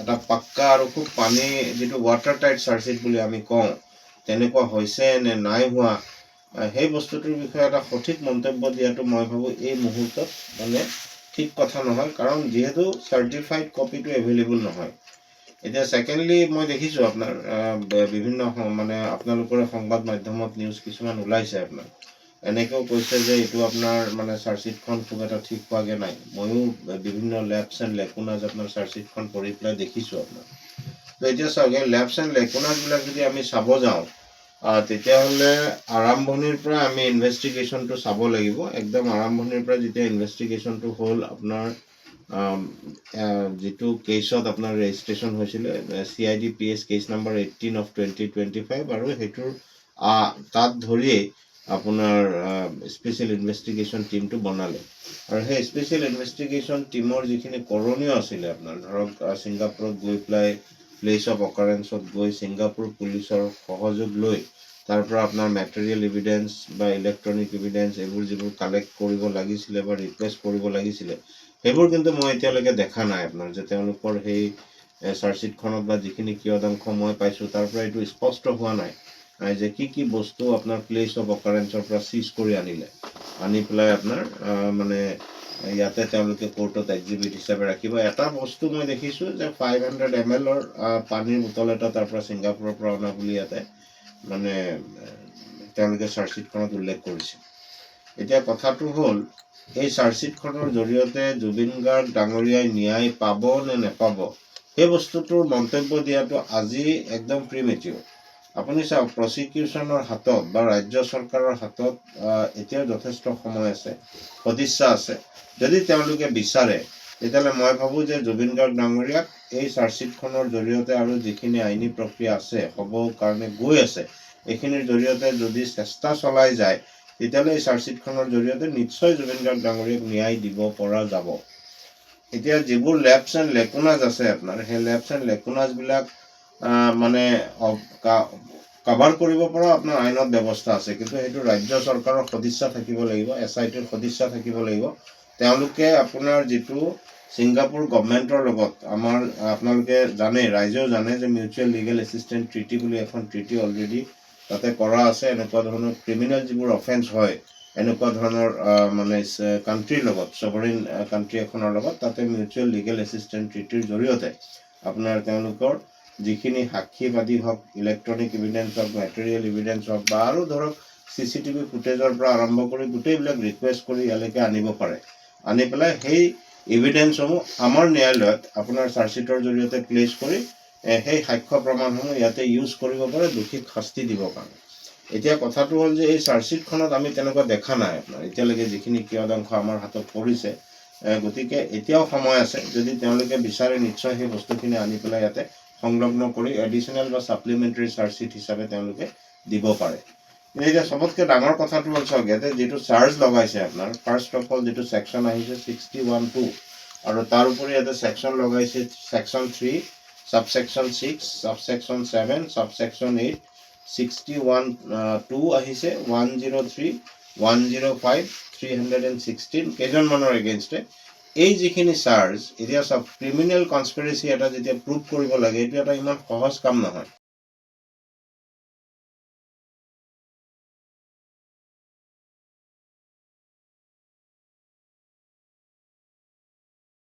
এটা পাক্কা আৰু খুব পানী যেটো ওয়াটাৰ টাইট চাৰ্জশিট বুলি আমি কওঁ তেনেকুৱা হৈছে নে নাই হোৱা সেই বস্তুটোৰ বিষয়ে এটা সঠিক মন্তব্য দিয়াটো মই ভাবো এই মুহূৰ্তত মানে ঠিক কথা নহয় কাৰণ যেহেতু সাৰ্টিফাইড কপিটো এভেইলেবল নহয় এতিয়া সেকেন্ডলি মই দেখিছো আপোনাৰ বিভিন্ন মানে আপোনালোকৰ সংবাদ মাধ্যমত নিউজ কিছুমান ওলাইছে আপোনাৰ এনেকেও কৈছে যে এটো আপোনাৰ মানে চাৰ্জশিটখন খুব এটা ঠিক হোৱাগে নাই ময়ো বিভিন্ন ল্যাবছ এন্ড লেকুনাজ আপোনাৰ চাৰ্জশিটখন পঢ়ি পেলাই দেখিছো আপোনাৰ তো এতিয়া চাওক ল্যাবছ এন্ড লেকুনাজ বিলাক যদি আমি চাব যাওঁ তেতিয়া হলে আৰম্ভণিৰ পৰা আমি ইনভেষ্টিগেশ্যনটো চাব লাগিব একদম আৰম্ভণিৰ পৰা যেতিয়া ইনভেষ্টিগেশ্যনটো হ'ল আপোনাৰ যেটো কেছত আপোনাৰ ৰেজিষ্ট্ৰেচন হৈছিল CID PS case number 18 of 2025 আৰু হেতুৰ তাত ধৰি আপোনাৰ স্পেশাল ইনভেষ্টিগেশ্যন টিমটো বনালে আৰু সেই স্পেশাল ইনভেষ্টিগেশ্যন টিমৰ যিখিনি কৰণীয় আছিল আপোনাৰ ধৰক সিংগাপুৰত গৈ প্লাই প্লেস অফ অকাৰেন্সত গৈ সিংগাপুৰ পুলিচৰ সহযোগ লৈ তাৰ পৰা আপোনাৰ ম্যাটেৰিয়েল এভিডেন্স বা ইলেক্ট্ৰনিক এভিডেন্স এবোৰ যিবোৰ কালেক্ট কৰিব লাগিছিল বা ৰিকুৱেষ্ট কৰিব লাগিছিল হেবোৰ কিন্তু মই এতিয়ালৈকে দেখা নাই আপোনাৰ যে তেওঁলোকৰ সেই চাৰ্জশিটখনত বা যিখিনি কিয়দাংশ মই পাইছো তাৰ পৰা এটো স্পষ্ট হোৱা নাই যে কি বস্তু আপোনাৰ প্লেস অফ অকাৰেন্সৰ পৰা সিজ কৰি আনিলে আনি পেলাই আপোনাৰ মানে ইয়াতে তেওঁলোকে কোৰ্টত এক্সিবিট হিচাপে ৰাখিব এটা বস্তু মই দেখিছো যে 500 ml ৰ পানীৰ বোতল এটা তাৰ পৰা সিংগাপুৰৰ পৰা অনা বুলি ইয়াতে মানে তেওঁলোকে চাৰ্জশিটখনত উল্লেখ কৰিছে এতিয়া কথাটো হ'ল এই চাৰ্জশিটখনৰ জৰিয়তে জুবিন গাৰ্গ ডাঙৰীয়াই ন্যায় পাব নে নেপাব সেই বস্তুটোৰ মন্তব্য দিয়াটো আজি একদম প্ৰিমেচিউৰ আপুনি চাওক প্ৰসিকিউশনৰ হাতত বা ৰাজ্য চৰকাৰৰ হাতত এতিয়া যথেষ্ট সময় আছে সদিচ্ছা আছে যদি তেওঁলোকে বিচাৰে তেতিয়ালে মই ভাবো যে জুবিন গাৰ্গ ডাঙৰীয়াক এই চাৰ্জশিটখনৰ জৰিয়তে আৰু যিখিনি আইনী প্ৰক্ৰিয়া আছে হ'ব কাৰণে গৈ আছে এইখিনিৰ জৰিয়তে যদি চেষ্টা চলাই যায় তেতিয়ালে এই চাৰ্জশিটখনৰ জৰিয়তে নিশ্চয় জুবিন গাৰ্গ ডাঙৰীয়াক ন্যায় দিব পৰা যাব এতিয়া যিবোৰ ল্যাবছ এন্ড লেকুনাজ আছে আপোনাৰ সেই ল্যাবছ এন্ড লেকুনাজ বিলাক মানে কভাৰ কৰিব পৰা আপোনাৰ আইনত ব্যৱস্থা আছে কিন্তু হেতু ৰাজ্য চৰকাৰৰ সদিচ্ছা থাকিব লাগিব SITৰ সদিচ্ছা থাকিব লাগিব তেওঁলোকে আপোনাৰ যেটো সিংগাপুৰ গভৰ্ণমেন্টৰ লগত আমাৰ আপোনালোকে জানে ৰাইজেও জানে যে মিউচুৱেল লিগেল এসিস্টেন্ট ট্ৰিটি বুলি এখন ট্ৰিটি অলৰেডি তাতে কৰা আছে এনেকুৱা ধৰণৰ ক্ৰিমিনেল যিবোৰ অফেন্স হয় এনেকুৱা ধৰণৰ মানে কান্ট্ৰিৰ লগত সভৰেন কান্ট্ৰি এখনৰ লগত তাতে মিউচুৱেল লিগেল এসিস্টেন্ট ট্ৰিটিৰ জৰিয়তে আপোনাৰ তেওঁলোকৰ যিখিনি সাক্ষীবাদী হক ইলেক্ট্ৰনিক এভিডেন্স হক ম্যাটেৰিয়েল এভিডেন্স হক বা আৰু ধৰক CCTV ফুটেজৰ পৰা আৰম্ভ কৰি গোটেইবিলাক ৰিকুৱেষ্ট কৰি ইয়ালৈকে আনিব পাৰে আনি পেলাই সেই এভিডেন্সসমূহ আমাৰ ন্যায়ালয়ত আপোনাৰ চাৰ্জশিটৰ জৰিয়তে প্লেস কৰি সেই সাক্ষ্য প্ৰমাণসমূহ ইয়াতে ইউজ কৰিব পাৰে দোষীক শাস্তি দিব কাৰণে এতিয়া কথাটো হ'ল যে এই চাৰ্জশিটখনত আমি তেনেকুৱা দেখা নাই আপোনাৰ এতিয়ালৈকে যিখিনি কিয়দাংশ আমাৰ হাতত পৰিছে গতিকে এতিয়াও সময় আছে যদি তেওঁলোকে বিচাৰে নিশ্চয় সেই বস্তুখিনি আনি পেলাই ইয়াতে সংলগ্ন কৰি এডিশনাল বা সাপ্লিমেন্টাৰী চাৰ্জশিট হিচাপে তেওঁলোকে দিব পাৰে এতিয়া সবতকৈ ডাঙৰ কথাটো হ'ল চাওক ইয়াতে যেটো চাৰ্জ লগাইছে আপোনাৰ ফাৰ্স্ট অফ অল যেটো সেকশন আহিছে 61(2) আৰু তাৰ উপৰি ইয়াতে সেকশন লগাইছে সেকশন 3 সাবসেকশন 6 সাবসেকশন 7 সাবসেকশন 8 61(2) আহিছে 103 105 316 কেজন মানৰ এগেইনষ্টে এই যিখিনি চাৰ্জ এতিয়া সব ক্ৰিমিনেল কনস্পিৰেসি এটা যেতিয়া প্ৰুভ কৰিব লাগে এটো এটা ইমান সহজ কাম নহয়